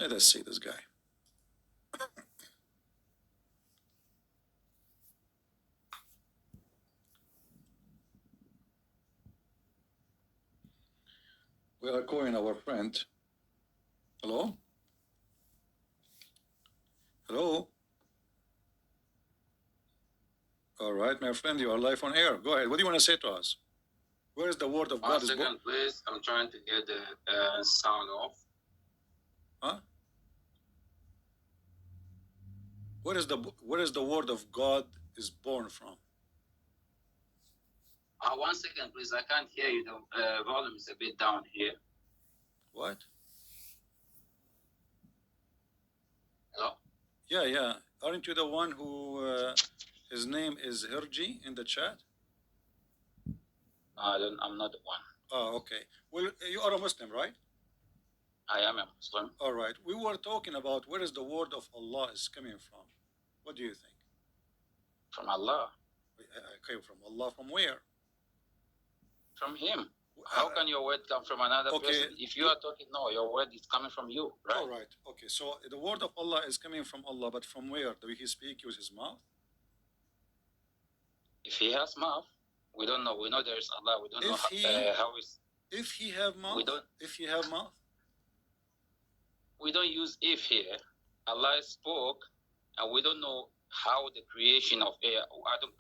Let us see this guy. We are calling our friend. Hello? Hello? All right, my friend, you are live on air. Go ahead. What do you want to say to us? Where is the word of God? 1 second, please. I'm trying to get the sound off. Huh? Where is the word of God is born from? 1 second, please. I can't hear you. The volume is a bit down here. What? Hello? Yeah. Aren't you the one who his name is Hirji in the chat? No, I'm not the one. Oh, okay. Well, you are a Muslim, right? I am a Muslim. All right. We were talking about where is the word of Allah is coming from. What do you think? From Allah. Okay, from Allah, from where? From Him. How can your word come from another person? If you are talking, no, your word is coming from you, right? All right. Okay, so the word of Allah is coming from Allah, but from where? Do He speak with His mouth? If He has mouth, we don't know. We know there is Allah. We don't know how is. If He have mouth? We don't. If He have mouth? We don't use if here. Allah spoke, and we don't know how the creation of air.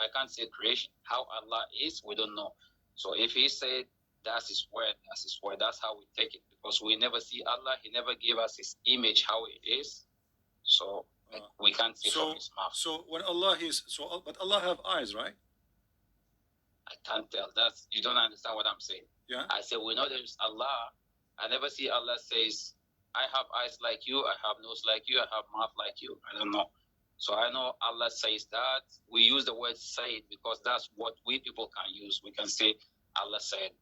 I can't say creation. How Allah is, we don't know. So if He said that's His word, that's His word. That's how we take it, because we never see Allah. He never gave us His image, how it is. So we can't see from His mouth. So when Allah is but Allah have eyes, right? I can't tell. That's, you don't understand what I'm saying. Yeah. I say we know there's Allah. I never see Allah says, I have eyes like you, I have nose like you, I have mouth like you. I don't know. So I know Allah says that. We use the word said because that's what we people can use. We can say Allah said.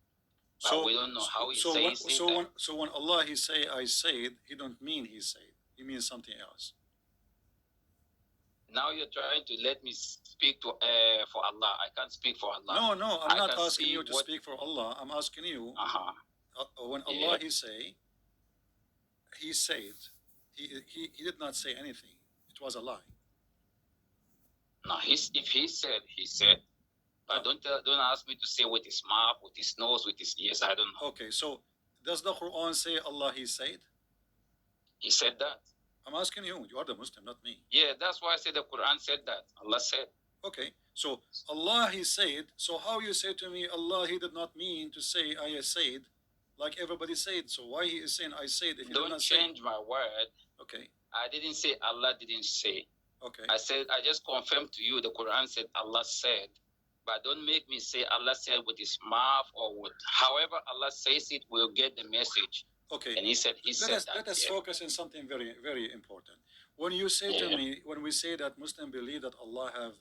But so we don't know how He says it. So when Allah He say I said, He don't mean He said. He means something else. Now you're trying to let me speak to for Allah. I can't speak for Allah. No, I'm not asking you to speak for Allah. I'm asking you. When Allah He say, He said, he did not say anything. It was a lie. No, if He said, He said. But don't ask me to say with His mouth, with His nose, with His ears. I don't know. Okay, so does the Quran say Allah He said? He said that. I'm asking you. You are the Muslim, not me. Yeah, that's why I said the Quran said that. Allah said. Okay, so Allah He said. So how you say to me, Allah He did not mean to say I said, like everybody said. So why He is saying I said if He don't did not change my word. Okay. I didn't say Allah didn't say. Okay. I said I just confirmed to you the Quran said Allah said. But don't make me say Allah said with His mouth or with however Allah says it, we'll get the message. Okay. And He said let us focus on something very, very important. When you say to me, when we say that Muslims believe that Allah have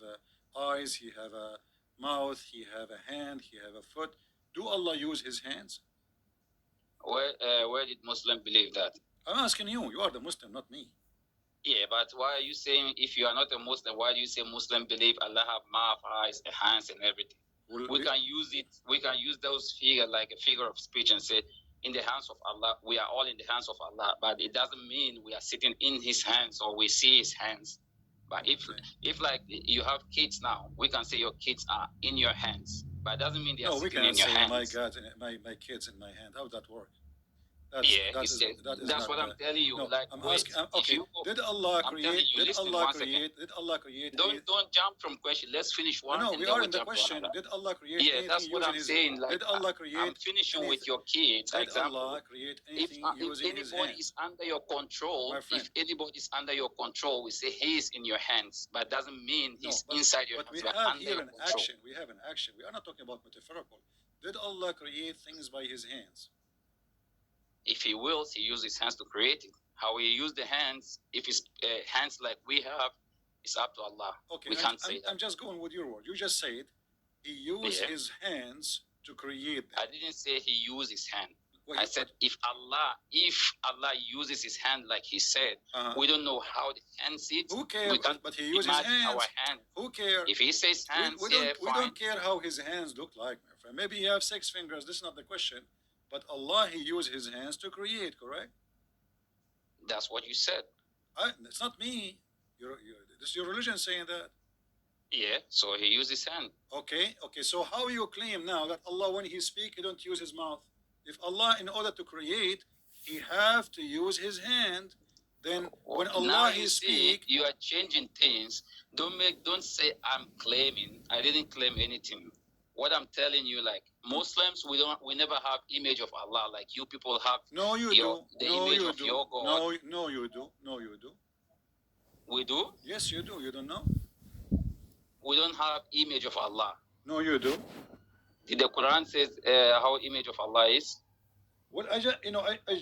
eyes, He have a mouth, He have a hand, He have a foot, do Allah use His hands? Where did Muslim believe that? I'm asking you. You are the Muslim, not me. Yeah, but why are you saying if you are not a Muslim, why do you say Muslim believe Allah have mouth, eyes, hands, and everything? We can use it. We can use those figures like a figure of speech and say, in the hands of Allah, we are all in the hands of Allah. But it doesn't mean we are sitting in His hands or we see His hands. But if like you have kids now, we can say your kids are in your hands. But it doesn't mean they are sitting in your hands. No, we cannot say my kids in my hand. How does that work? That's what I'm telling you. No, like, I'm asking. Okay, did Allah create? Did Allah create? Don't jump from question. Let's finish one. No, we are in the question. Did Allah create? Yeah, that's what I'm saying. Like, did Allah create? I'm finishing with your kids. Did Allah create anything using His hands? If anybody is under your control, if anybody is under your control, we say He is in your hands, but doesn't mean He's inside your hands. But we have here an action. We have an action. We are not talking about metaphorical. Did Allah create things by His hands? If He wills, He uses His hands to create it. How He use the hands, if it's hands like we have, it's up to Allah. Okay, we can't say that. I'm just going with your word. You just said He used His hands to create them. I didn't say He used His hand. I said if Allah uses His hand like He said, we don't know how the hand sits. Who cares? But He uses His hands. Our hand. Who cares? If He says hands, we don't care how His hands look like, my friend. Maybe He have 6 fingers. This is not the question. But Allah, He used His hands to create, correct? That's what you said. It's not me. This is your religion saying that. Yeah, so he used his hand. Okay. So how you claim now that Allah, when He speaks, He don't use His mouth? If Allah, in order to create, He have to use His hand, then when Allah He speak, you are changing things. Don't say I'm claiming. I didn't claim anything. What I'm telling you, like Muslims, we never have image of Allah like you people have. No, you do. The no, image you of do. your God. No, you do. No, you do. We do? Yes, you do. You don't know? We don't have image of Allah. No, you do. The Quran says how image of Allah is. Well, I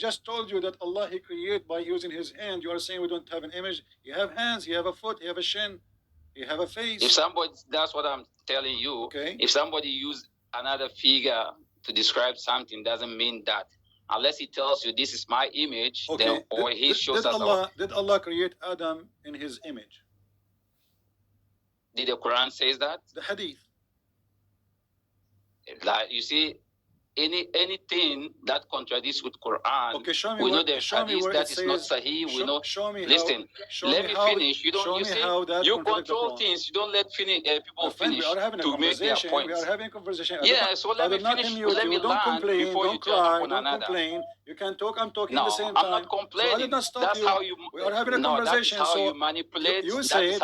just told you that Allah He create by using His hand. You are saying we don't have an image. You have hands. You have a foot. You have a shin. You have a face. If somebody, that's what I'm telling you. Okay. If somebody use another figure to describe something, doesn't mean that. Unless he tells you this is my image, okay. then, or he shows us. Did Allah create Adam in His image? Did the Quran says that? The Hadith. Like you see, anything that contradicts with Quran. Okay, show me. We where, know there's hadith that is not sahih. We know. Show me. Listen, let me finish. You don't. You see, you control things. You don't let people finish. We are having a conversation. We are having a conversation. Yeah, so let me finish. Let me don't complain. Before don't you cry. Don't another. Complain. You can talk. I'm talking no, at the same time. I'm not complaining. So I did not stop that's you. How you. We are having a conversation. That's how so you manipulate. You said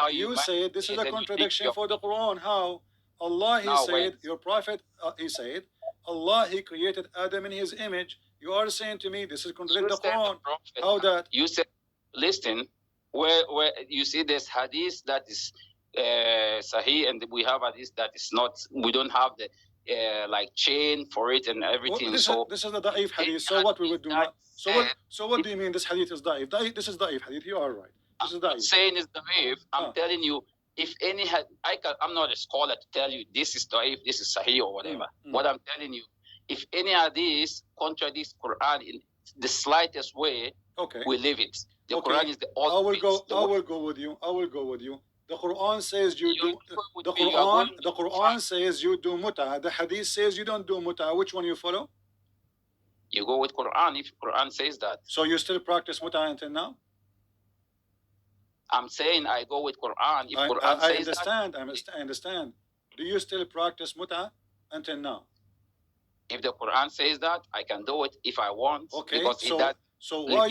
this is a contradiction for the Quran. How? Allah He said. Your Prophet He said. Allah He created Adam in His image. You are saying to me this is contradict the Quran. How that? You said, listen, where you see this hadith that is sahih, and we have hadith that is not. We don't have the like chain for it and everything. Well, this is the da'if hadith. So what we would do now? So what do you mean this hadith is da'if? This is da'if hadith. You are right. This is da'if. I'm saying it's da'if. I'm telling you. If any had, I'm not a scholar to tell you this is da'if, this is sahih or whatever. What I'm telling you, if any of these contradicts Quran in the slightest way, we leave it. The Quran is the ultimate. I will go with you. The Quran says you do. The Quran says you do muta. The Hadith says you don't do muta. Which one you follow? You go with Quran if Quran says that. So you still practice muta until now? I'm saying I go with Quran. If Quran I says understand. That, I understand. Do you still practice muta until now? If the Quran says that, I can do it if I want. Okay. Because so why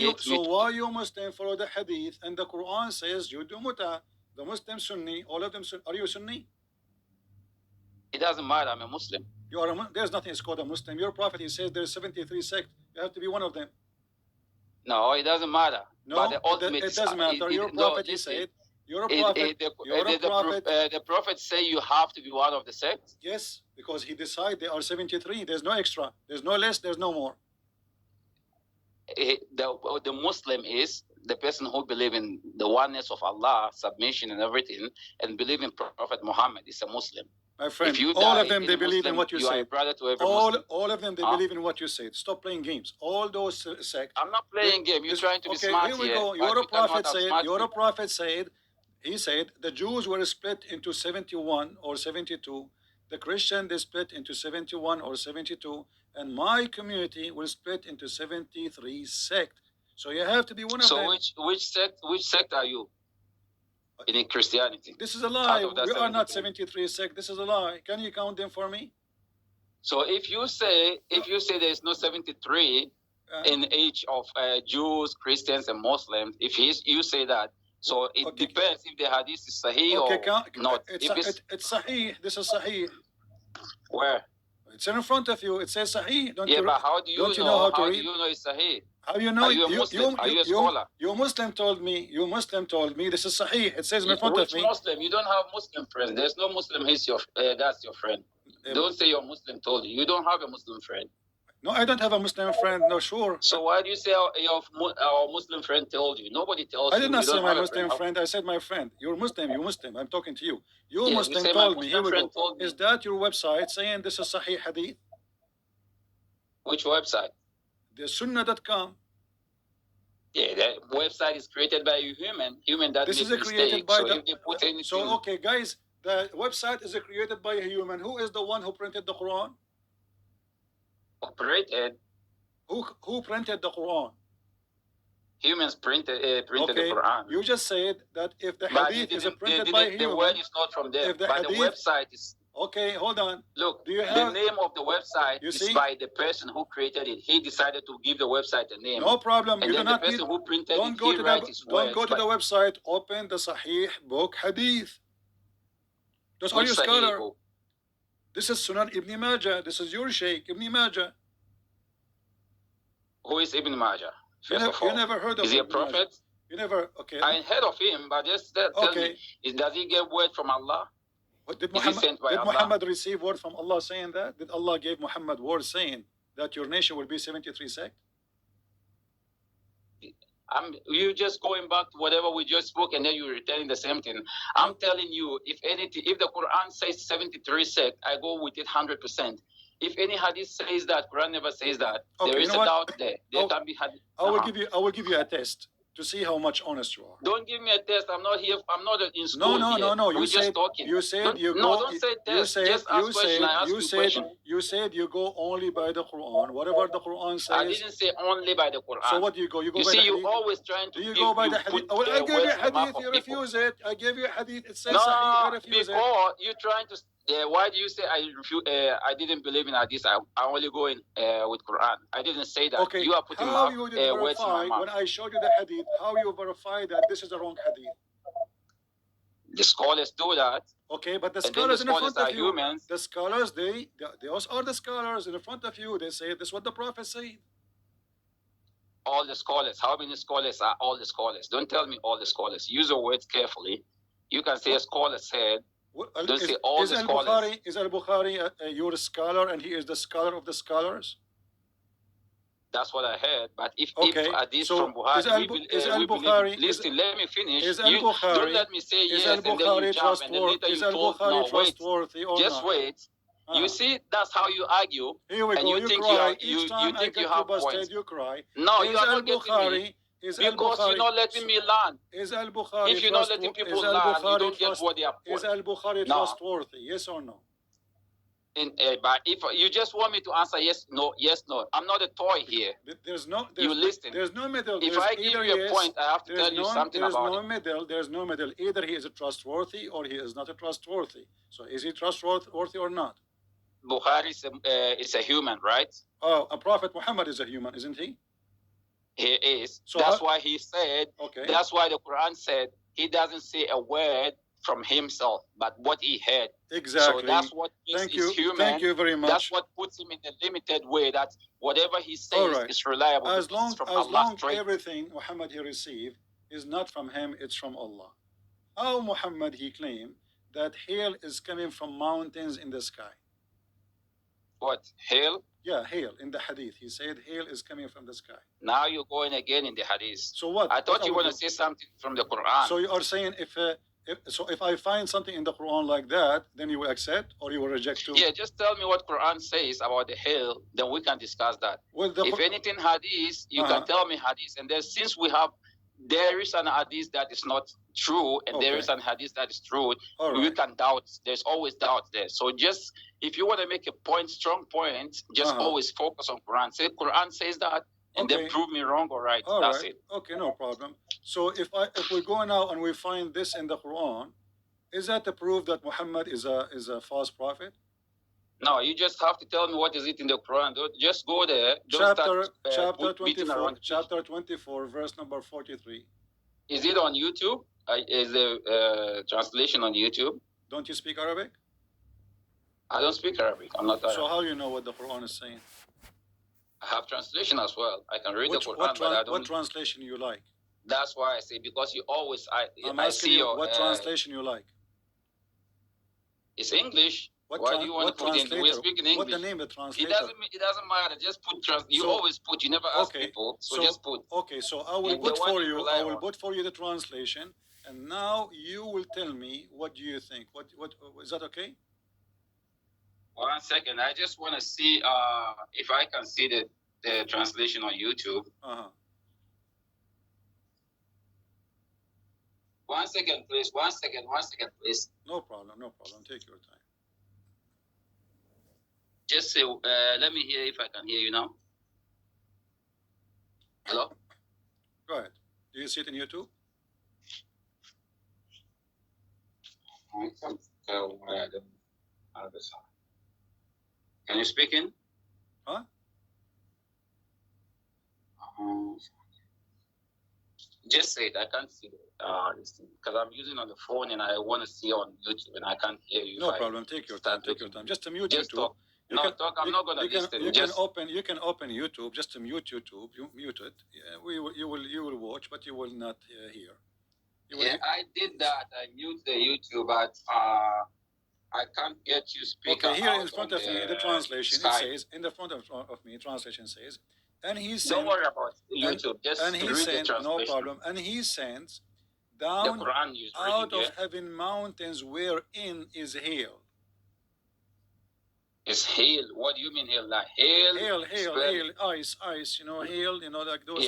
you Muslim follow the Hadith and the Quran says you do muta? The Muslim Sunni, all of them. Are you Sunni? It doesn't matter. I'm a Muslim. You are. There's nothing is called a Muslim. Your Prophet He says there's 73 sects. You have to be one of them. No, it doesn't matter. No, but the ultimate it doesn't matter. Your Prophet He said. The Prophet say you have to be one of the sects. Yes, because He decided there are 73. There's no extra. There's no less. There's no more. The Muslim is the person who believes in the oneness of Allah, submission and everything, and believe in Prophet Muhammad is a Muslim. My friend, all of them, they believe in what you said. All of them, they believe in what you said. Stop playing games. All those sects. I'm not playing game. You're trying to be smart here. Okay, here we go. Your Prophet said, he said, the Jews were split into 71 or 72. The Christian, they split into 71 or 72. And my community will split into 73 sects. So you have to be one of them. So which sect are you? In Christianity. This is a lie. We are not 73 sects. This is a lie. Can you count them for me? So if you say there is no 73 in each of Jews, Christians, and Muslims, if you say that, so it depends if the hadith is sahih or not. It's sahih. This is sahih. Where? It's in front of you. It says sahih. But how do you know? How do you know it's sahih? How you know? Are you a Muslim? Are you a scholar? Your Muslim told me. This is sahih. It says in front of me. Which Muslim? You don't have Muslim friends. There's no Muslim. That's your friend. Don't say your Muslim told you. You don't have a Muslim friend. No, I don't have a Muslim friend. No, sure. So why do you say our Muslim friend told you? Nobody tells you. I did not say my Muslim friend. I said my friend. You're Muslim. You're Muslim. I'm talking to you. Your Muslim told me. Here we go. Is that your website saying this is Sahih Hadith? Which website? The Sunnah.com. Yeah, that website is created by a human that this makes is created by so okay, guys, the website is created by a human. Who is the one who printed the Quran? Operated. Who printed the Quran? Humans printed the Quran. You just said that if the hadith is printed by human, the word is not from them. But the website is. Okay, hold on. Look, the name of the website is by the person who created it. He decided to give the website a name. No problem. And you then do not the person need, who printed don't it, go he to writes the, his don't words. go to the website. Open the Sahih book Hadith. Those are your scholar. Book? This is Sunan Ibn Majah. This is your Sheikh Ibn Majah. Who is Ibn Majah? You never heard of him? Is he a prophet? You never, okay. I heard of him, but just tell me, does he get word from Allah? Did Muhammad receive word from Allah saying that? Did Allah give Muhammad word saying that your nation will be 73 sects? You just going back to whatever we just spoke, and then you're retelling the same thing. I'm telling you, if the Quran says 73 sects, I go with it 100%. If any hadith says that, Quran never says that. Okay, there is a doubt there. There can be hadith. I will give you a test to see how much honest you are. Don't give me a test. I'm not here. I'm not in school. No. We're just talking. You said you go. No, don't say test. Just ask question. I ask you question. You said you go only by the Quran. Whatever the Quran says. I didn't say only by the Quran. So what do you go? You go by the hadith. You see, you're always trying to. Do you go by the hadith? Well, I gave you hadith. You refuse it. I gave you hadith. It says Sahih. You refuse it. Before you're trying to. Why do you say I refuse? I didn't believe in hadith. I only go in with Quran. I didn't say that. Okay. You are putting how you did words in my mouth. When I showed you the hadith, how you verify that this is the wrong hadith? The scholars do that. Okay, but the scholars in front of you, humans. The scholars, those are the scholars in front of you. They say this is what the Prophet said. All the scholars. How many scholars are all the scholars? Don't tell me all the scholars. Use your words carefully. You can say a scholar said. Don't say all the scholars. Is Al-Bukhari your scholar and he is the scholar of the scholars? That's what I heard. But if hadith so from Bukhari, listen, let me finish. Don't let me say yes and then you jump and then later you told no, wait. Just wait. You see, that's how you argue. Here we and go. You think cry. you think you have points. You cry. No, you are not getting me. Because you're not letting me learn. Is Al-Bukhari if you're not letting people learn, you don't get what they are. Is Al-Bukhari trustworthy? Yes or no? But if you just want me to answer yes, no, I'm not a toy here. You listen. There's no middle. If I give you a point, I have to tell you something about it. There's no middle. Either he is trustworthy or he is not trustworthy. So is he trustworthy or not? Bukhari is a human, right? Oh, a Prophet Muhammad is a human, isn't he? He is. So that's why he said. Okay. That's why the Quran said he doesn't say a word from himself, but what he heard. Exactly. So that's what is human. Thank you very much. That's what puts him in a limited way. That whatever he says is reliable. As long everything Muhammad he received is not from him, it's from Allah. How Muhammad he claimed that hail is coming from mountains in the sky? What, hail? Yeah, hail in the hadith. He said hail is coming from the sky. Now you're going again in the hadith. So what? I thought you want to say something from the Quran. So you are saying if I find something in the Quran like that, then you will accept or you will reject too? Yeah, just tell me what Quran says about the hail, then we can discuss that. Well, if anything hadith, you can tell me hadith. And then since there is an hadith that is not true, and there is an hadith that is true, we can doubt. There's always doubt there. So just, if you want to make a point, strong point, just always focus on Quran. Say Quran says that, and then prove me wrong or right. That's it. Okay, no problem. So if we go now and we find this in the Quran, is that the proof that Muhammad is a false prophet? No, you just have to tell me what is it in the Quran. Just go there. Chapter 24. Chapter 24, verse number 43. Is it on YouTube? Is the translation on YouTube? Don't you speak Arabic? I don't speak Arabic. I'm not Arabic. So how you know what the Quran is saying? I have translation as well. I can read the Quran, but I don't. What translation you like? That's why I say, because you always. I'm asking you what translation you like. It's English. Why do you want to put in? We're speaking English. What's the name of the translator? It doesn't matter. Just put You always put. You never ask people. So just put. Okay, so I will put for you. I will put for you the translation, and now you will tell me what do you think. What is that okay? 1 second. I just want to see if I can see the translation on YouTube. 1 second, please. 1 second, please. No problem. Take your time. Just say, let me hear if I can hear you now. Hello? Go ahead. Do you see it in YouTube? I can't tell why I don't have this. Can you speak in? Huh? Just say it. I can't see this because I'm using on the phone and I want to see on YouTube and I can't hear you. No problem. Take your time. Take your time. Just to mute just YouTube. Talk. Talk. I'm not gonna listen. You can open YouTube. Just to mute YouTube. You mute it. Yeah, you will watch, but you will not hear. I did that. I mute the YouTube, but I can't get you speaker. Okay, here in front of me, the translation Skype. It says in the front of me, translation says, and he sent. Don't worry about YouTube. Just and he read sent, the translation. no problem. And he sends down out of heaven mountains wherein is hail. Is hail? What do you mean hail? Like hail? Hail, ice. You know, hail. You know, like those,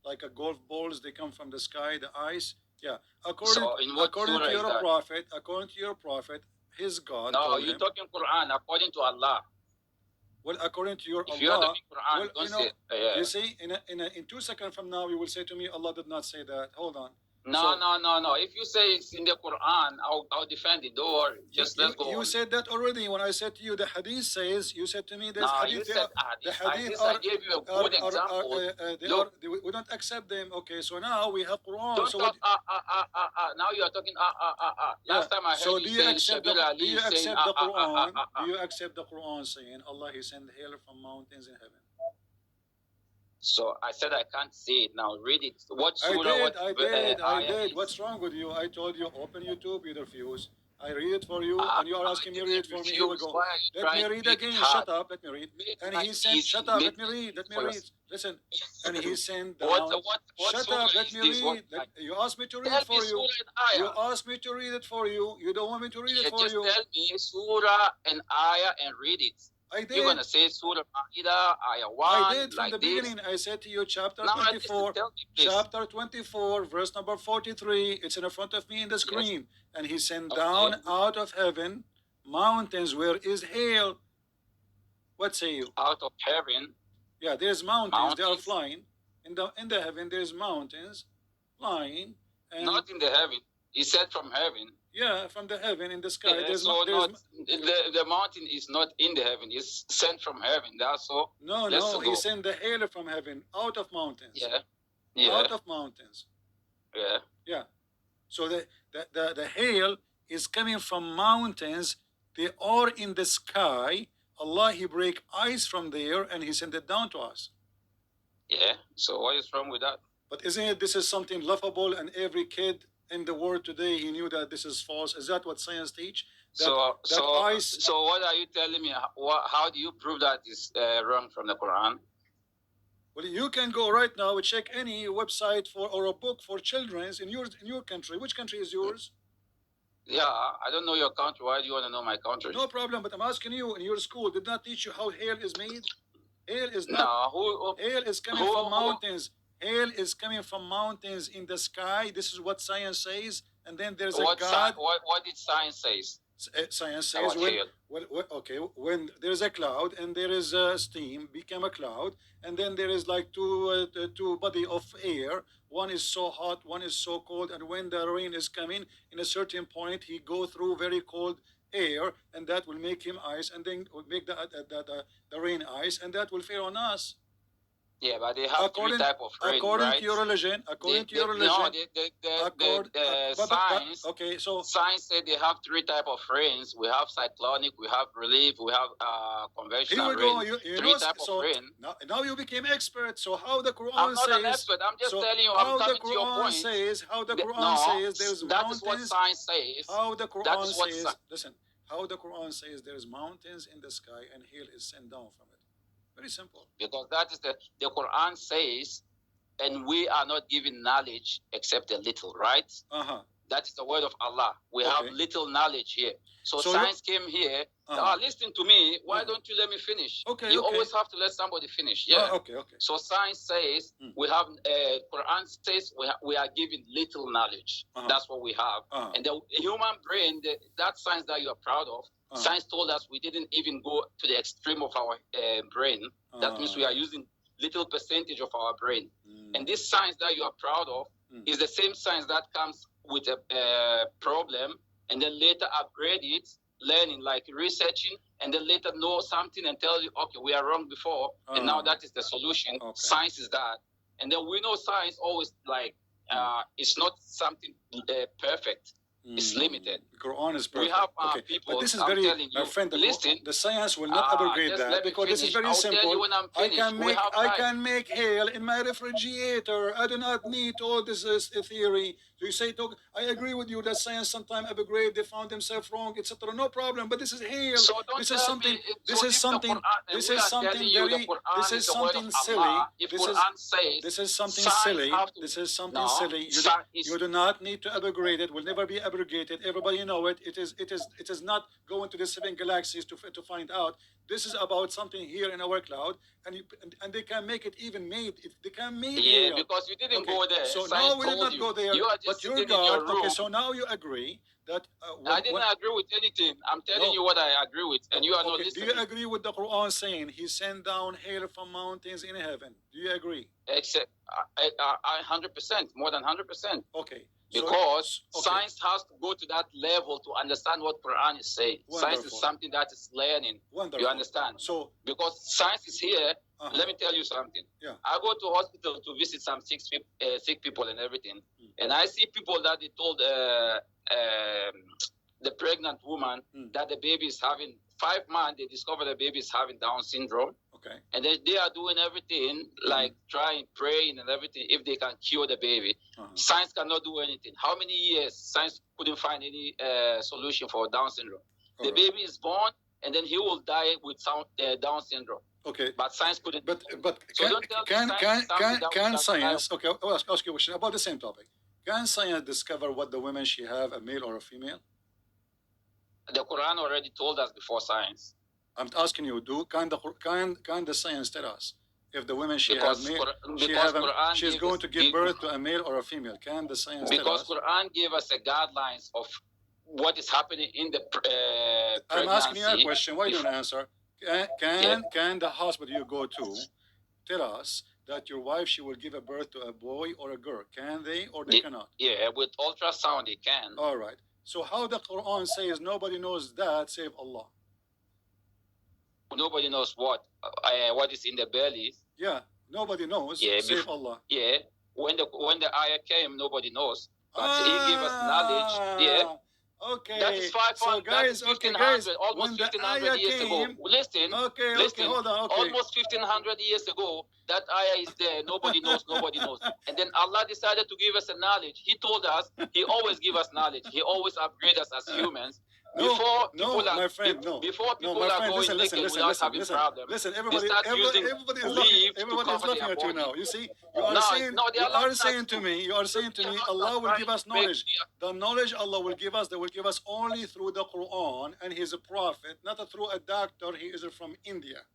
like a golf balls. They come from the sky. The ice. Yeah. According to your prophet, his God. No, you're talking Quran. According to Allah. Well, according to your if Allah, you are talking Quran, well, you know, you see, in 2 seconds from now, you will say to me, Allah did not say that. Hold on. No. If you say it's in the Quran, I'll defend it. Don't worry. Just let's go. You said that already. When I said to you, the hadith says, you said to me, there's hadith. You said the hadith I gave you a good example. We don't accept them. Okay, so now we have Quran. Don't talk, now you are talking, Last time I heard you saying, do you accept the Quran? Do you accept the Quran saying, Allah, He sent hail from mountains in heaven? So I said I can't say it now. Read it. What surah? I did. What's wrong with you? I told you open YouTube. You refuse. I read it for you, and you are asking me to read it for me. Here we go. Let me read again. Shut up. Let me read. And he sent. Shut up. Let me read. Let me read. Listen. And he sent down. Shut up. Let me read. You asked me to read it for you. You asked me to read it for you. You don't want me to read it for you. Just tell me surah and ayah and read it. I did. You're going to say Surah Ma'idah, Ayah 1. I did from the beginning. I said to you, chapter 24, chapter 24, verse number 43. It's in front of me in the screen. Yes. And he sent down out of heaven mountains where is hail. What say you? Out of heaven? Yeah, there's mountains. They are flying. In the heaven, there's mountains flying. And not in the heaven. He said from heaven. Yeah, from the heaven in the sky. Yeah, the mountain is not in the heaven. It's sent from heaven. That's all. No, he sent the hail from heaven out of mountains. Yeah. Out of mountains. Yeah. So the hail is coming from mountains. They are in the sky. Allah, He break ice from there and He sent it down to us. Yeah. So what is wrong with that? But isn't it? This is something laughable, and every kid in the world today, he knew that this is false. Is that what science teach? So what are you telling me? How do you prove that is wrong from the Quran? Well, you can go right now and check any website or a book for children in your country. Which country is yours? Yeah, I don't know your country. Why do you want to know my country? No problem, but I'm asking you, in your school, did not teach you how hail is made? Hail is not. No, hail is coming from mountains. Hail is coming from mountains in the sky. This is what science says. And then there's a God. What did science say? Science says when there's a cloud and there is steam, become a cloud, and then there is like two body of air. One is so hot, one is so cold, and when the rain is coming, in a certain point, he go through very cold air, and that will make him ice, and then will make the rain ice, and that will fall on us. Yeah, but they have three type of rain, according to your religion, science said they have three type of rains. We have cyclonic, we have relief, we have conventional rain. Three type of rain. Now you became expert. So how the Quran I'm not says? an expert. I'm just telling you. I'm coming to your point. How the Quran says there's that mountains. Is what science says. How the Quran says. Listen. How the Quran says there's mountains in the sky and hail is sent down from it. Very simple. Because that is the Quran says, and we are not given knowledge except a little, right? That is the word of Allah. We have little knowledge here. So science came here. Listen to me. Why don't you let me finish? You always have to let somebody finish. Yeah. So science says we have. Quran says we are given little knowledge. That's what we have. And the human brain, that science that you are proud of. Science told us we didn't even go to the extreme of our brain. That means we are using little percentage of our brain. And this science that you are proud of is the same science that comes with a problem and then later upgrade it, learning, like researching, and then later know something and tell you, okay, we are wrong before, and now that is the solution. Okay. Science is that. And then we know science always like, it's not something perfect. It's limited. The Quran is perfect. We have okay. people. But this is I'm very, telling you, my friend. The science will not abrogate that because this is very I'll simple. Tell you when I'm finished. I can make hail in my refrigerator. I do not need all this theory. So you say, I agree with you that science sometimes abrogate. They found themselves wrong, etc. No problem. But this is hail. So this is something. This is something. This is something very. This is something silly. This is something silly. This is something silly. You do not need to abrogate it. Will never be abrogated. Everybody know it. It is not going to the 7 galaxies to find out. This is about something here in our cloud, and they can make it even made. They can make it. Yeah, because you didn't go there. So now we did not go there. But you're God. Okay, so now you agree that. I didn't agree with anything. I'm telling you what I agree with, and you are not listening. Do you agree with the Quran saying He sent down hail from mountains in heaven? Do you agree? Except, 100%, more than 100%. Okay. Because science has to go to that level to understand what Quran is saying. Wonderful. Science is something that is learning. Wonderful. You understand? So because science is here, let me tell you something. Yeah. I go to hospital to visit some sick people and everything, and I see people that they told the pregnant woman that the baby is having 5 months. They discover the baby is having Down syndrome. Okay. And they are doing everything, like trying, praying and everything, if they can cure the baby. Science cannot do anything. How many years science couldn't find any solution for Down syndrome? The baby is born, and then he will die with Down syndrome. Okay. But science couldn't. But so can science? Okay, I'll ask you a question about the same topic. Can science discover what the women she have, a male or a female? The Quran already told us before science. I'm asking you, can the science tell us if the woman she's going to give birth to a male or a female? Can the science tell us? Because Quran gave us the guidelines of what is happening in the pregnancy. I'm asking you a question. Why don't you answer? Can the hospital you go to tell us that your wife, she will give a birth to a boy or a girl? Can they or they cannot? Yeah, with ultrasound they can. All right. So how the Quran says nobody knows that save Allah? Nobody knows what is in the belly. Yeah, nobody knows. Yeah, save Allah. Yeah, when the ayah came, nobody knows. But He gave us knowledge. Yeah. Okay. That is 500. So guys, almost 1,500 years ago. Listen. Okay. Hold on. Okay. Almost 1,500 years ago, that ayah is there. Nobody knows. Nobody knows. And then Allah decided to give us a knowledge. He told us. He always give us knowledge. He always upgrade us as humans. Before people are going naked without having problems. Listen, everybody is looking at you now. You see, you are saying to me, Allah will give us knowledge. The knowledge Allah will give us, they will give us only through the Quran and His prophet, not through a doctor. He is from India,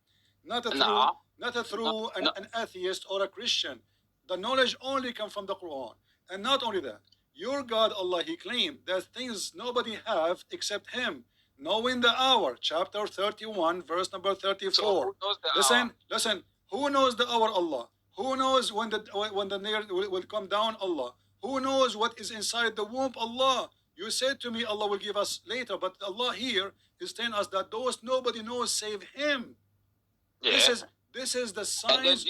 not through an atheist or a Christian. The knowledge only comes from the Quran, and not only that. Your God, Allah, He claimed that things nobody have except Him. Knowing the hour, chapter 31, verse number 34. So Listen. Who knows the hour, Allah? Who knows when the nail will come down, Allah? Who knows what is inside the womb, Allah? You said to me, Allah will give us later, but Allah here is telling us that those nobody knows save Him. Yeah. This is the signs.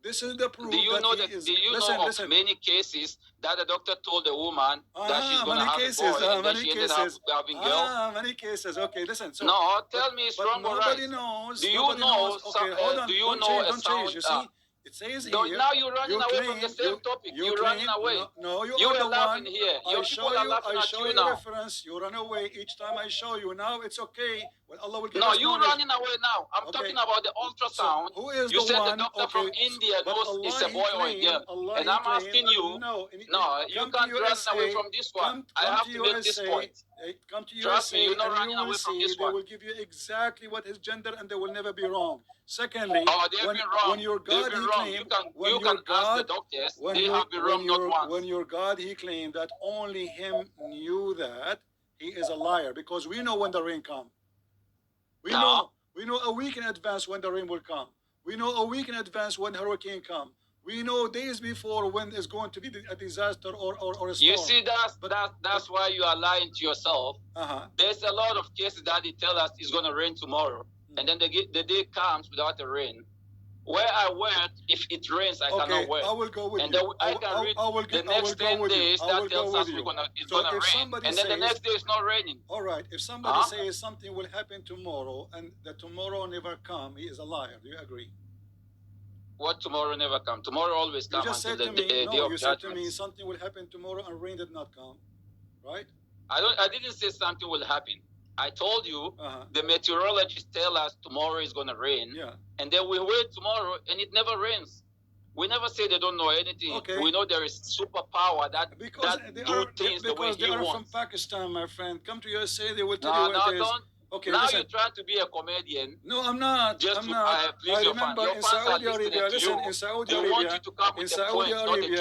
This is the proof. Do you know of many cases that the doctor told the woman that she's going to have a boy, and then she ended up having girl? Many cases. Okay, listen. So, no, tell me it's wrong or right. Nobody knows. Do you know? Okay, hold on. Do you know don't change. You see, it says here. Now you're running away from the same topic. You're running away. No, you are the laughing one. here. I show you reference. You run away each time I show you. Now it's okay. Well, Allah will give us you're running away now. I'm talking about the ultrasound. So who is you the said one? the doctor from India knows it's a boy or a girl. And I'm asking you, you can't run away from this one. I have to make this point. Come to Trust me, you're not running away from this one. They will give you exactly what his gender, and they will never be wrong. Secondly, when your God, He claimed, when your God, He claimed that only Him knew that, He is a liar, because we know when the rain comes. We know a week in advance when the rain will come. We know a week in advance when hurricane come. We know days before when it's going to be a disaster or a storm. You see, that's why you are lying to yourself. There's a lot of cases that they tell us it's going to rain tomorrow, and then the day comes without the rain. Where I work, if it rains, I cannot work. I will go with and you. I can read the next 10 days that tells us it's going to rain. And then the next day it's not raining. All right. If somebody says something will happen tomorrow and that tomorrow never come, he is a liar. Do you agree? What tomorrow never come? Tomorrow always comes until the day of judgment. You said to me something will happen tomorrow and rain did not come, right? I didn't say something will happen. I told you the meteorologists tell us tomorrow is going to rain. Yeah. And then we wait tomorrow and it never rains. We never say they don't know anything. Okay. We know there is superpower that do things the way he wants. Because they are from Pakistan, my friend. Come to USA, they will tell you what it is. Okay, now you're trying to be a comedian. No, I'm not. Just I'm not. I remember in Saudi Arabia, listen, in Saudi Arabia,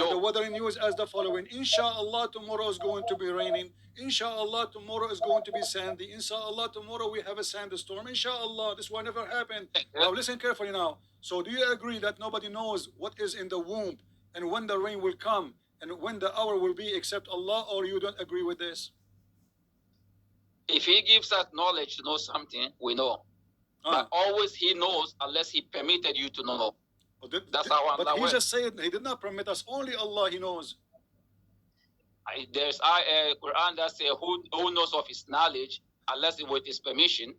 the weather news as the following. Inshallah, tomorrow is going to be raining. Inshallah, tomorrow is going to be sandy. Inshallah, tomorrow we have a sandstorm. Inshallah, this will never happen. Now, listen carefully now. So, do you agree that nobody knows what is in the womb and when the rain will come and when the hour will be except Allah, or you don't agree with this? If he gives us knowledge to know something, we know. But always he knows unless he permitted you to know. That's how Allah But he just said he did not permit us. Only Allah, he knows. There's a Quran that says who knows of his knowledge unless with his permission.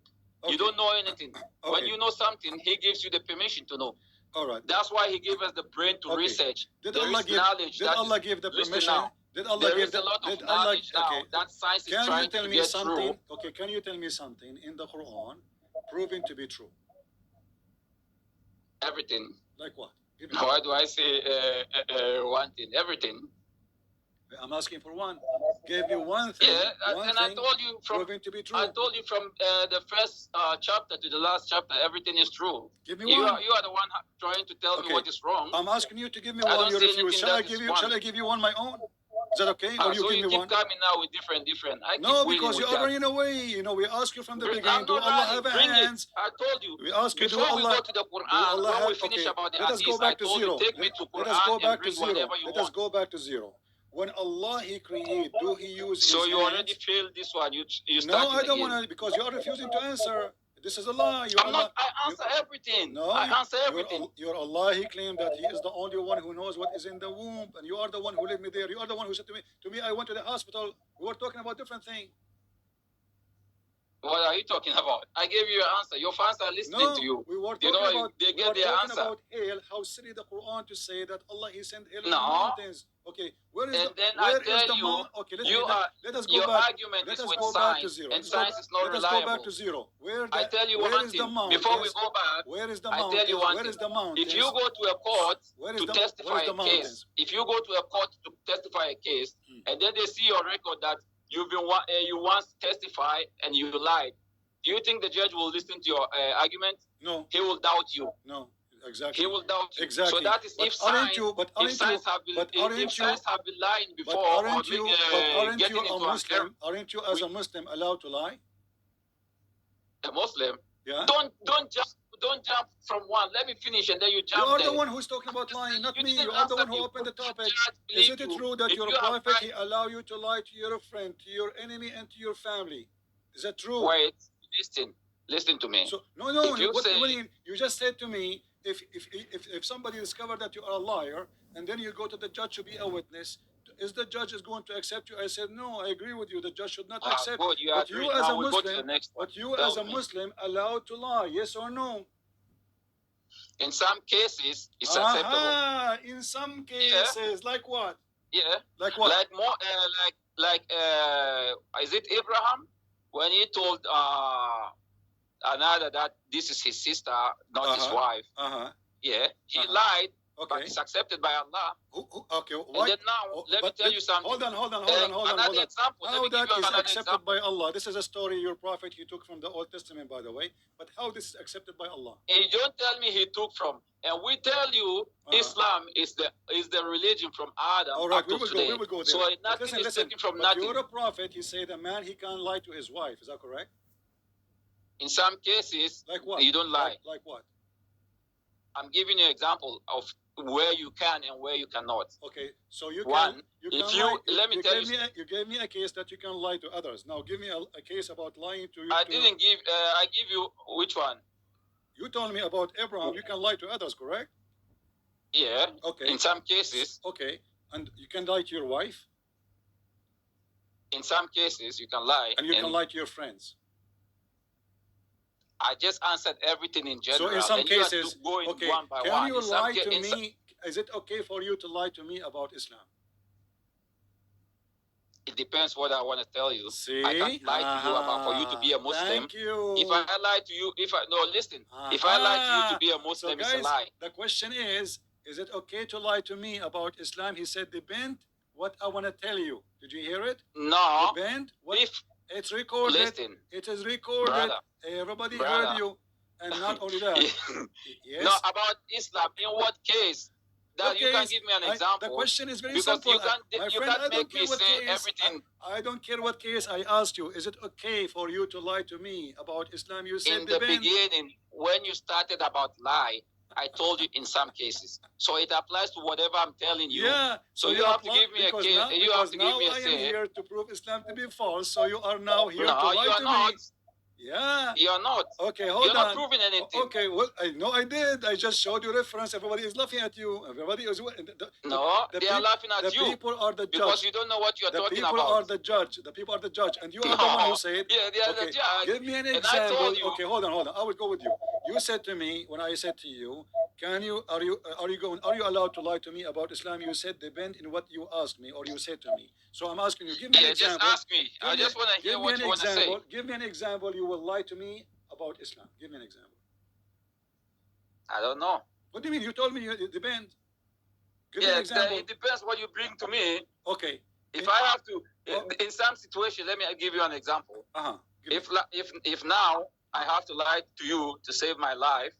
You don't know anything. When you know something, he gives you the permission to know. All right. That's why he gives us the brain to research. Did Allah give the permission? Did Allah give a lot of knowledge now that science is trying to get through. Okay, can you tell me something in the Quran proven to be true? Everything. Like what? Why do I say one thing? Everything. I'm asking for one. Gave you one thing. Yeah, and I told you from proven to be true. I told you from the first chapter to the last chapter, everything is true. Give me one. You are the one trying to tell me what is wrong. I'm asking you to give me one. You refuse. Shall I give you one my own? Is that okay? Or so you give me one? keep coming now with different. No, because you're running away. You know, we ask you from the beginning. Do Allah have hands? I told you. We ask you, before do Allah? We go to the Quran, when we finish about the let us go back to zero. Take me to Quran let us go back and to zero. Let us go back to zero. When Allah He create, do He use His So you hands? already failed this one. You No, I don't want to, because you are refusing to answer. This is a lie. I answer everything. No, I answer everything. Your Allah, He claimed that He is the only one who knows what is in the womb, and you are the one who led me there. You are the one who said to me, I went to the hospital. We were talking about different thing. What are you talking about? I gave you your answer. Your fans are listening to you. We were talking about, they get their answer. About hell. How silly the Quran to say that Allah He sent hell in the mountains. Okay, where is and the then where I tell is the you, mountain? Okay, let us go your back. argument Let is us with go science, back to zero. and science is not reliable. Let us go back to zero. I tell you one thing. Before we go back, where is the I tell you one thing. If you go to a court to testify a case, if you go to a court to testify a case, and then they see your record that you once testified and you lied, do you think the judge will listen to your argument? No. He will doubt you. No. Exactly. He will doubt you. Exactly. So that is if science have been lying before, aren't you as a Muslim allowed to lie? A Muslim? Yeah. Don't jump from one. Let me finish and then you jump. You are the one who's talking about lying, not me. You are the one who opened the topic. Is it true that your prophet he allow you to lie to your friend, to your enemy, and to your family? Is that true? Wait, listen to me. So no. You just said to me, if somebody discovered that you are a liar, and then you go to the judge to be a witness, is the judge is going to accept you? I said no. I agree with you. The judge should not accept. But you as a Muslim, allowed to lie? Yes or no? In some cases, it's acceptable. In some cases, like what? Yeah. Like what? Like more, is it Abraham when he told another that this is his sister, not his wife? Yeah, he lied. Okay. But it's accepted by Allah. Okay. Why? And then now, let me tell you something. Hold on. Another example. How that is accepted by Allah? This is a story your prophet he took from the Old Testament, by the way. But how this is accepted by Allah? And don't tell me he took from. And we tell you Islam is the religion from Adam. All right, up to today. We will go there. So nothing is taken from nothing. You're a prophet. He said a man he can't lie to his wife. Is that correct? In some cases, like what? You don't lie. Like what? I'm giving you an example of where you can and where you cannot. Okay, so you One, can. You can if you lie. let me tell you, You gave me a case that you can lie to others. Now give me a case about lying to you. I didn't give. I give you which one? You told me about Abraham. You can lie to others, correct? Yeah. Okay. In some cases. Okay, and you can lie to your wife. In some cases, you can lie. And you can lie to your friends. I just answered everything in general. So in some cases, okay, one by can one. you lie to me? Is it okay for you to lie to me about Islam? It depends what I want to tell you. See? I can't lie to you about for you to be a Muslim. Thank you. If I lie to you, if I lie to you to be a Muslim, so guys, it's a lie. The question is it okay to lie to me about Islam? He said, depend what I want to tell you. Did you hear it? No. Depend what If it's recorded. Listen, it is recorded. Brother, Everybody heard you. And not only that. Yes. No, about Islam. In what case? That you can give me an example. The question is very because simple. You can't make me say everything. I don't care what case I asked you. Is it okay for you to lie to me about Islam? You said in the beginning, when you started about lie, I told you in some cases. So it applies to whatever I'm telling you. Yeah. So you have to give me a case. You have to give me a say. I am here to prove Islam to be false. So you are now here to lie to not. Me. Yeah. You're not. Okay, hold You're on. You're not proving anything. Okay, well, I know I did. I just showed you reference. Everybody is laughing at you. Everybody is... they are laughing at you. The people are the judge. Because you don't know what you're talking about. The people are the judge. The people are the judge. And you are the one who said... Yeah, they are the judge. Give me an example. Okay, hold on. I will go with you. You said to me, when I said to you, are you allowed to lie to me about Islam? You said depend in what you asked me or you said to me. So I'm asking you, give me an example. Just ask me. I just want to hear what you want to say. Give me an example. You will lie to me about Islam. Give me an example. I don't know. What do you mean? You told me it depends. Give me an example. It depends what you bring to me. Okay. If I have to, in some situation, let me give you an example. If now I have to lie to you to save my life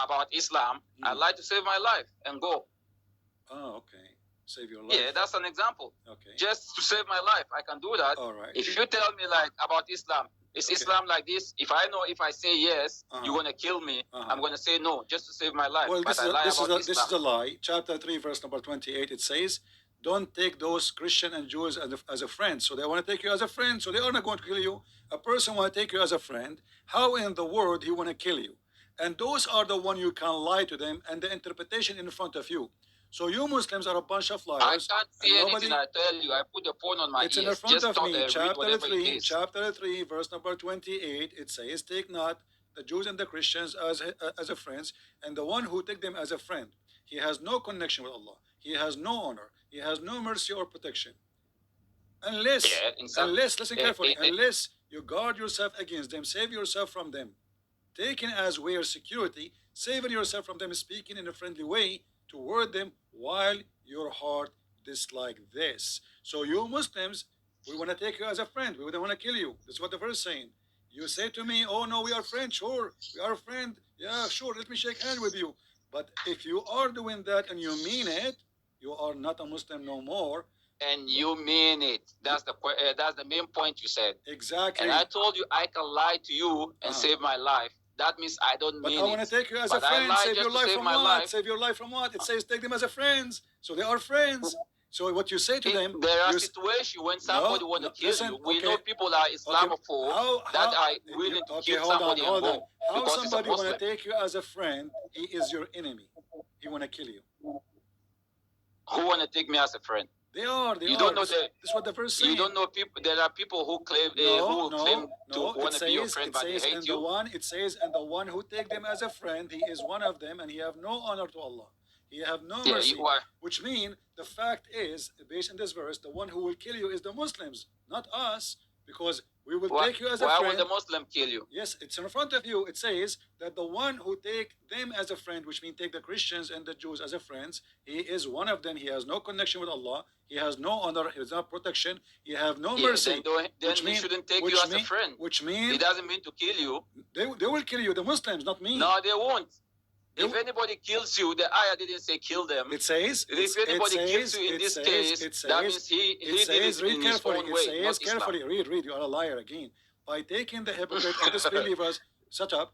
about Islam, I lie to save my life and go. Oh, okay. Save your life. Yeah, that's an example. Okay. Just to save my life, I can do that. All right. If you tell me like about Islam, is Islam like this? If I know if I say yes, you're gonna kill me. I'm gonna say no just to save my life. Well, this is a lie. Chapter 3, verse number 28. It says, "Don't take those Christian and Jews as a friend." So they want to take you as a friend. So they are not going to kill you. A person want to take you as a friend. How in the world he want to kill you? And those are the one you can lie to them and the interpretation in front of you. So you Muslims are a bunch of liars. I can't see anything. I tell you, I put the phone on my ears. It's in front of me. Chapter 3, verse number 28. It says, "Take not the Jews and the Christians as a friends, and the one who take them as a friend, he has no connection with Allah. He has no honor. He has no mercy or protection. Unless, listen carefully, unless you guard yourself against them, save yourself from them, taking as your security, saving yourself from them, speaking in a friendly way toward them, while your heart dislike this." So you Muslims, we want to take you as a friend. We don't want to kill you. That's what the verse is saying. You say to me, "Oh no, we are friends." Sure, we are a friend. Yeah, sure, let me shake hands with you. But if you are doing that and you mean it, you are not a Muslim no more. And you mean it. That's the main point you said. Exactly. And I told you I can lie to you and save my life. That means I don't mean it. But I want to take you as a friend. Save your life from what? Save your life from what? It says take them as a friends. So they are friends. So what you say to them... There are situations when somebody want to kill you. We know people are Islamophobes that are willing to kill somebody and go. How somebody want to take you as a friend, he is your enemy. He want to kill you. Who want to take me as a friend? They are. You don't know that's what the verse says. You don't know people. There are people who claim to want to be your friend, but they hate you. It says, "And the one who take them as a friend, he is one of them, and he have no honor to Allah. He have no mercy." Which means the fact is, based on this verse, the one who will kill you is the Muslims, not us, because we will take you as a friend. Why would the Muslim kill you? Yes, it's in front of you. It says that the one who take them as a friend, which means take the Christians and the Jews as a friends, he is one of them. He has no connection with Allah. He has no honor. He has no protection. He have no mercy. Then he shouldn't take you as a friend. Which means... He doesn't mean to kill you. They will kill you, the Muslims, not me. No, they won't. If anybody kills you, the ayah didn't say kill them. It says... If anybody kills you in this case, that means he did it in his own way. It says carefully. Read. You are a liar again. By taking the hypocrite and disbelievers, shut up.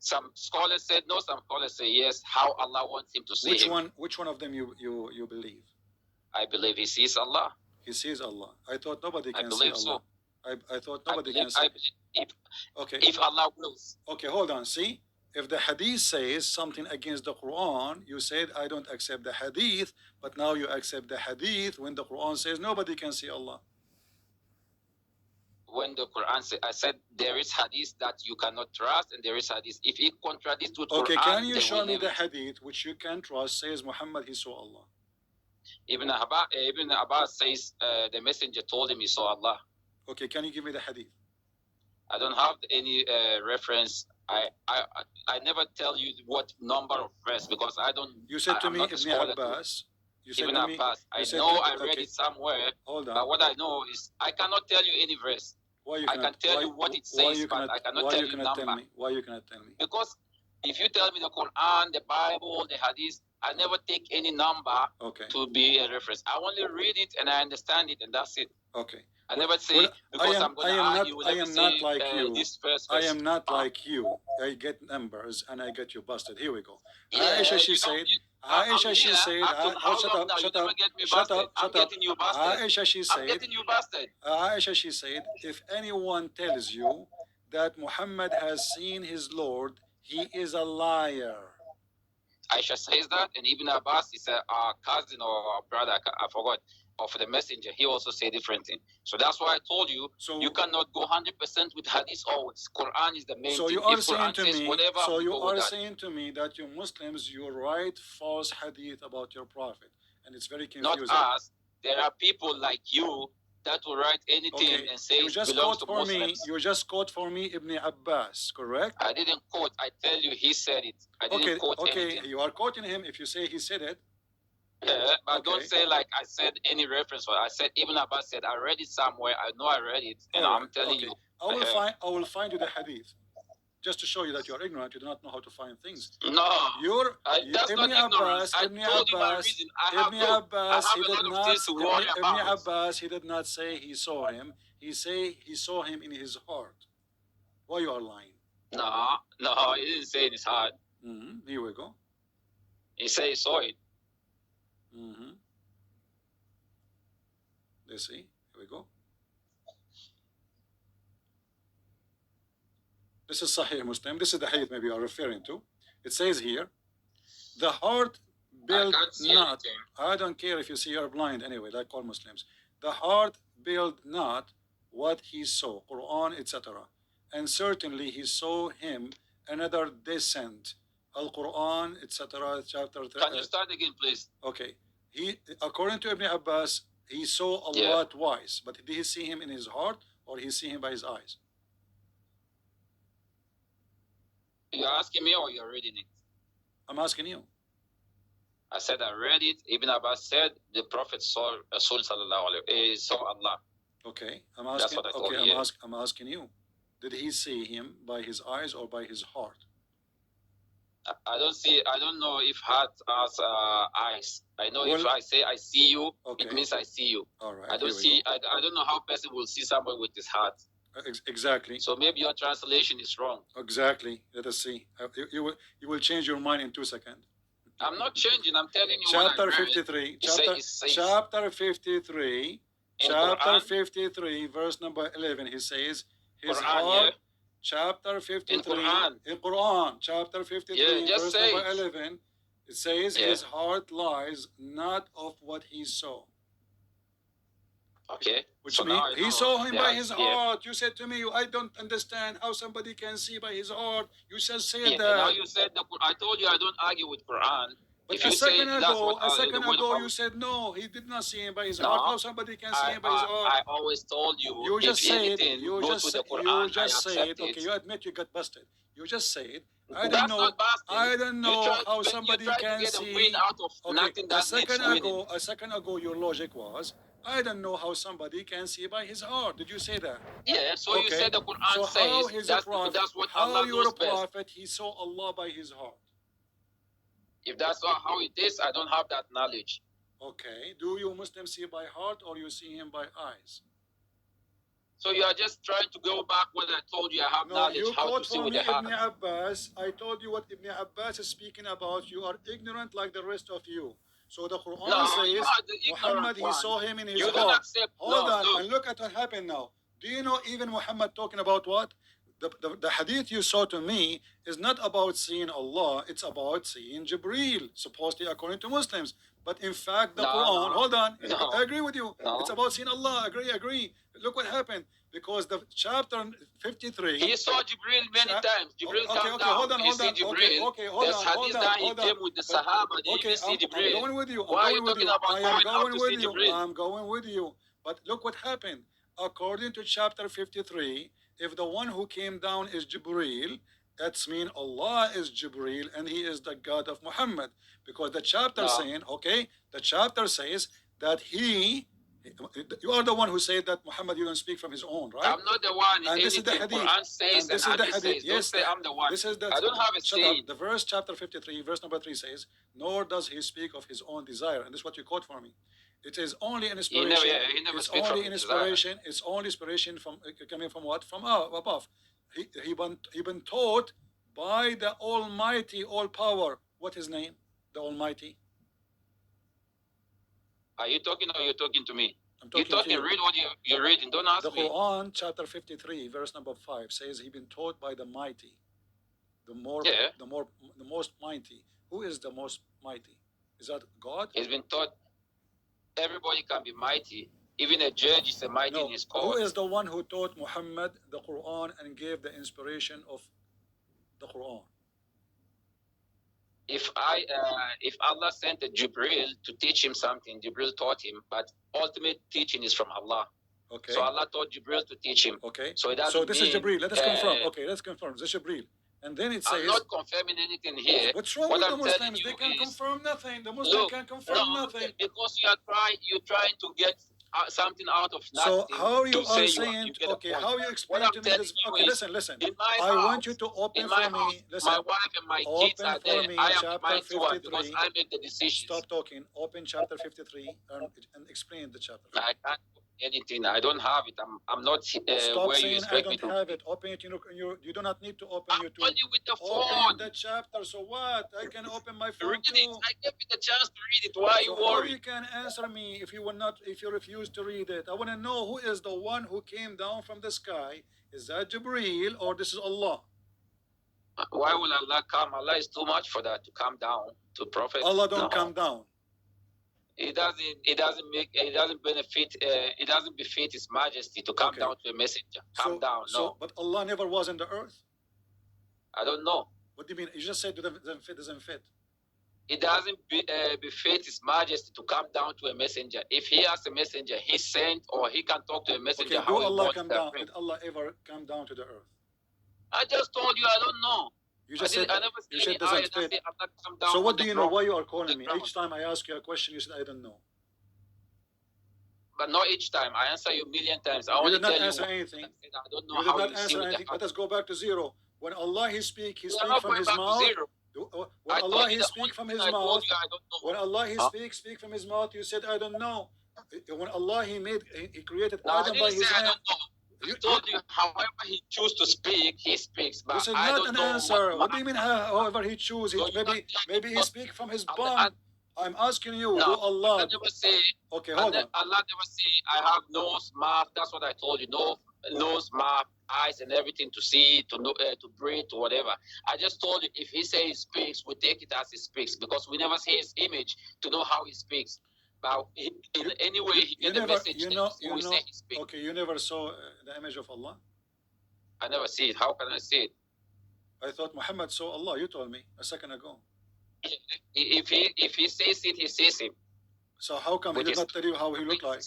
Some scholars said no, some scholars say yes. How Allah wants him to see him. Which one of them you believe? I believe he sees Allah. He sees Allah. I thought nobody can see Allah. So. I thought nobody can see. If Allah wills. Okay, hold on. See, if the hadith says something against the Quran, you said I don't accept the hadith, but now you accept the hadith when the Quran says nobody can see Allah. When the Quran says, I said there is hadith that you cannot trust, and there is hadith. If it contradicts with okay, Quran, can you show me the hadith which you can trust says Muhammad he saw Allah? Ibn Abbas says the messenger told him he saw Allah. Okay, can you give me the hadith? I don't have any reference. I never tell you what number of verse because I don't. You said to me Ibn Abbas. You said to me. Abbas. I know I read it somewhere. Hold on. But what I know is I cannot tell you any verse. Why you cannot, I can tell you what it says, but I cannot tell you number. Why you cannot tell me? Because if you tell me the Quran, the Bible, the Hadith, I never take any number to be a reference. I only read it and I understand it, and that's it. Okay. I never say because I'm going to argue. I am not like you. This first I am not like you. I get numbers and I get you busted. Here we go. Yeah, Aisha, she said. Aisha, she said. Shut up. Aisha, she said. I'm getting you busted. Aisha, she said. If anyone tells you that Muhammad has seen his Lord, he is a liar. Aisha says that, and Ibn Abbas is a cousin or a brother. I forgot. Of the messenger, he also said different thing. So that's why I told you, you cannot go 100% with hadith always. Quran is the main thing. So you are saying to me, so you are saying to me that you Muslims, you write false hadith about your prophet, and it's very confusing. Not us. There are people like you that will write anything and say you just belongs quote to for Muslims. me. You just quote for me Ibn Abbas, correct? I didn't quote. I tell you, he said it. I didn't quote anything. You are quoting him if you say he said it. Yeah, but don't say like I said any reference. I said Ibn Abbas said I read it somewhere. I know I read it, and I'm telling you. I will find you the hadith, just to show you that you are ignorant. You do not know how to find things. No, that's Ibn not Abbas. Ibn Abbas. He did not say he saw him. He saw him in his heart. Why you are lying? No, he didn't say in his heart. Here we go. He said he saw it. Let's see. Here we go. This is Sahih Muslim. This is the hadith maybe you are referring to. It says here, the heart build not. I don't care if you see you're blind anyway, like all Muslims. The heart build not what he saw, Quran, etc. And certainly he saw him another descent, Al-Quran, etc. Chapter 3. Can you start again, please? Okay. According to Ibn Abbas, he saw Allah twice, but did he see him in his heart or he see him by his eyes? You're asking me or you're reading it? I'm asking you. I said I read it. Ibn Abbas said the Prophet saw Rasul saw Allah. Okay, I'm asking. I'm asking you. Did he see him by his eyes or by his heart? I don't know if heart has eyes. I know if I say I see you, it means I see you. All right. I don't know how a person will see somebody with his heart. Exactly. So maybe your translation is wrong. Exactly. Let us see. You will change your mind in 2 seconds. I'm not changing. I'm telling you. Chapter 53. Chapter 53. Chapter 53, verse number 11. He says, his heart. Chapter 53 in Quran, chapter 53, verse number 11, it says his heart lies not of what he saw. Okay. Which means he saw him by his heart. You said to me, I don't understand how somebody can see by his heart. You just said that. Now you said I told you I don't argue with Quran. But a second ago, you said no, he did not see him by his heart. How somebody can see him by his heart? I always told you. You just said. You just said. Okay, you admit you got busted. You just said. I don't know how somebody can see. Okay, a second ago, your logic was, I don't know how somebody can see by his heart. Did you say that? Yeah. So you said the Quran says that's what Allah knows best. How prophet he saw Allah by his heart? If that's not how it is, I don't have that knowledge. Okay. Do you Muslims see by heart or you see him by eyes? So you are just trying to go back what I told you. I have knowledge you how quote to see for what me I have. Ibn Abbas. I told you what Ibn Abbas is speaking about. You are ignorant like the rest of you. So the Quran says Muhammad, he saw him in his heart. Hold on, and look at what happened now. Do you know even Muhammad talking about what? The hadith you saw to me is not about seeing Allah, it's about seeing Jibreel, supposedly according to Muslims. But in fact, the Quran, hold on, I agree with you. It's about seeing Allah, agree. Look what happened. Because the chapter 53. He saw Jibreel many times. Jibreel come down. Hold on. Okay, hold on. He came with the Sahaba. Okay, I'm going with you. Why are you talking about I'm going to with see you. Jibreel? I'm going with you. But look what happened. According to chapter 53, if the one who came down is Jibreel, that's mean Allah is Jibreel and he is the God of Muhammad. Because the chapter saying, okay, the chapter says that you are the one who said that Muhammad, you don't speak from his own, right? I'm not the one. And this is the hadith. Quran says and this is the hadith. Says. Yes, don't say I'm the one. This is the. I don't have a say. The verse chapter 53, verse number 3 says, "Nor does he speak of his own desire." And this is what you quote for me. It is only an inspiration. He never it's only an inspiration. It's only inspiration from coming from what? From above. He been taught by the Almighty, all power. What his name? The Almighty. Are you talking or are you talking to me? You're talking, read what you're reading. Don't ask me. The Quran, chapter 53, verse number 5, says he's been taught by the mighty, the most mighty. Who is the most mighty? Is that God? He's been taught everybody can be mighty. Even a judge is a mighty in his court. Who is the one who taught Muhammad the Quran and gave the inspiration of the Quran? If Allah sent a Jibril to teach him something, Jibril taught him, but ultimate teaching is from Allah. Okay. So Allah taught Jibril to teach him. Okay. So this is Jibril. Let us confirm. Okay, let's confirm. This is Jibril. And then it says, I'm not confirming anything here. What's wrong with the Muslims? They can confirm nothing. The Muslims can confirm nothing. Because you're trying to get something out of nothing. So how you are saying, okay, how you explain to me this? Okay, listen. I want you to open for me. Listen, my wife and my kids are there. I am chapter 53. Because I make the decision. Stop talking. Open chapter 53 and explain the chapter. I can't anything. I don't have it. I'm not Stop where saying you I don't have it. Open it. You do not need to open I'm YouTube. only with the phone. Open the chapter. So what? I can open my phone Read too. it. I gave you the chance to read it. Why are you worried? You can answer me if you refuse to read it. I want to know who is the one who came down from the sky. Is that Jibreel or this is Allah? Why will Allah come? Allah is too much for that to come down to Prophet. Allah don't come down. It doesn't befit His Majesty to come down to a messenger. Come down, no. But Allah never was in the earth. I don't know. What do you mean? You just said doesn't fit. It doesn't befit His Majesty to come down to a messenger. If He has a messenger, He sent or He can talk to a messenger. Okay, do Allah come down? Did Allah ever come down to the earth? I just told you I don't know. You just said doesn't fit. So what do you know? Why you are calling me? Each time I ask you a question, you said I don't know. But not each time. I answer you a million times. You did not answer anything. I don't know. You did not answer anything. Let us go back to zero. When Allah He speak from His mouth. When Allah He speak from His mouth. When Allah He speak from His mouth, you said I don't know. When Allah He created Adam by His hand. I told you, however He chooses to speak, He speaks. But this is not an answer. What do you mean, however He chooses? Maybe He speaks from His bum. I'm asking you, do Allah... Allah never say... Okay, hold on. Allah never say, I have nose, mouth. That's what I told you. Nose, mouth, eyes, and everything to see, to know, to breathe, to whatever. I just told you, if He says He speaks, we take it as He speaks. Because we never see His image to know how He speaks. But in any way, He get the message. We say He speaks. Okay, you never saw the image of Allah? I never see it. How can I see it? I thought Muhammad saw Allah. You told me a second ago. If he says it, He sees Him. So how come He did not tell you how He looked like?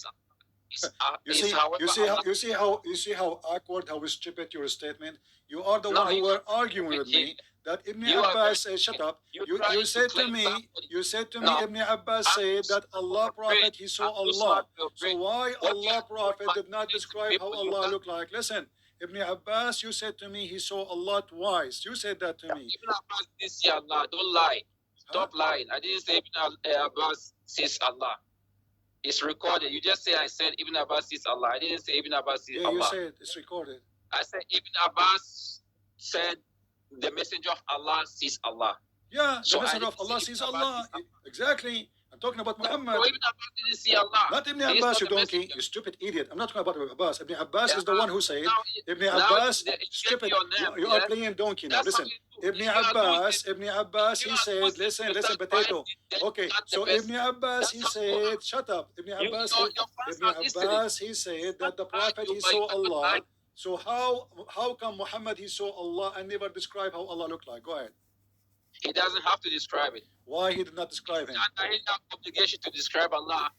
You see how awkward, how stupid your statement. You are the one who were arguing with me. That Ibn Abbas said, shut up. You said to me, Ibn Abbas said that Allah Prophet, he saw Allah. So why Allah Prophet did not describe how Allah looked like? Listen, Ibn Abbas, you said to me he saw Allah twice. You said that to me. Ibn Abbas didn't see Allah. Don't lie. Stop lying. I didn't say Ibn Abbas sees Allah. It's recorded. You just say I said Ibn Abbas sees Allah. I didn't say Ibn Abbas sees Allah. You said it's recorded. I said Ibn Abbas said the messenger of Allah sees Allah. Yeah, the messenger of Allah sees Allah. Exactly. I'm talking about Muhammad. So Ibn Abbas didn't see Allah. Not Ibn Abbas, you donkey, you stupid idiot. I'm not talking about Ibn Abbas. Ibn Abbas is the one who said. Ibn Abbas, stupid. You are playing donkey now. Listen. Ibn Abbas, he said, listen, potato. Okay, so Ibn Abbas, he said, shut up. Ibn Abbas, he said that the Prophet, he saw Allah. So how come Muhammad, he saw Allah and never describe how Allah looked like? Go ahead. He doesn't have to describe it. Why he did not describe him? He has no obligation to describe Allah.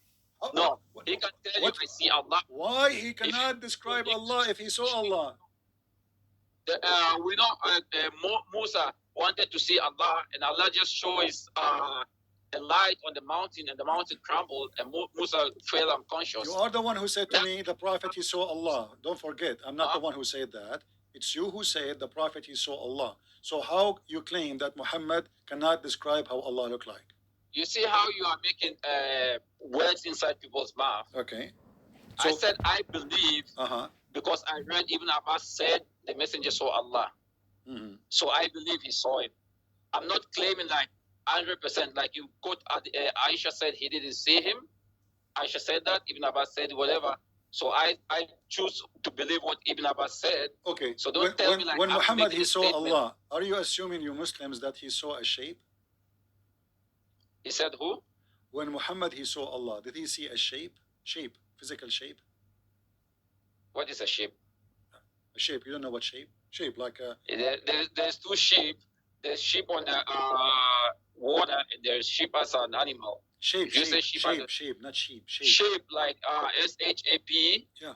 No, he can tell you I see Allah. Why he cannot describe Allah if he saw Allah? We know Musa wanted to see Allah, and Allah just shows a light on the mountain, and the mountain crumbled, and Musa fell unconscious. You are the one who said to me, the Prophet, he saw Allah. Don't forget, I'm not the one who said that. It's you who said the Prophet, he saw Allah. So how you claim that Muhammad cannot describe how Allah looked like? You see how you are making words inside people's mouth. Okay. So, I said I believe because I read Ibn Abbas said the messenger saw Allah. Mm-hmm. So I believe he saw it. I'm not claiming like 100%. Like you quote Aisha said he didn't see him. Aisha said that. Ibn Abbas said whatever. So I choose to believe what Ibn Abbas said. Okay. So don't tell me like when Muhammad he saw Allah, are you assuming you Muslims that he saw a shape? He said who? When Muhammad he saw Allah, did he see a shape? Shape, physical shape. What is a shape? A shape. You don't know what shape? Shape like a. There's two sheep. There's sheep on the water, and there's sheep as an animal. Shape, you say sheep, not sheep. Shape like SHAP. Yeah.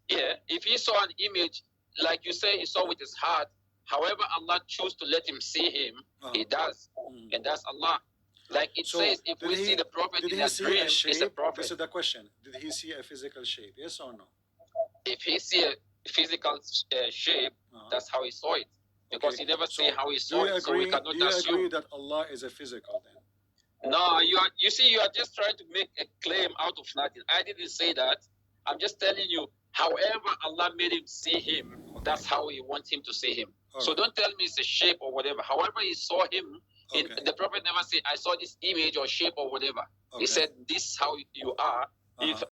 Yeah. If he saw an image, like you say, he saw with his heart. However, Allah chose to let him see him. He does, and that's Allah. Like it says, if we see the Prophet in a dream, it's a prophet. This is the question. Did he see a physical shape? Yes or no? If he see a physical shape, that's how he saw it. Because he never say how he saw it, so we cannot assume. Do you agree that Allah is a physical then? No, you are just trying to make a claim out of nothing. I didn't say that. I'm just telling you, however Allah made him see him, that's how he wants him to see him. So don't tell me it's a shape or whatever. However he saw him, the Prophet never said, I saw this image or shape or whatever. He said, this is how you are. If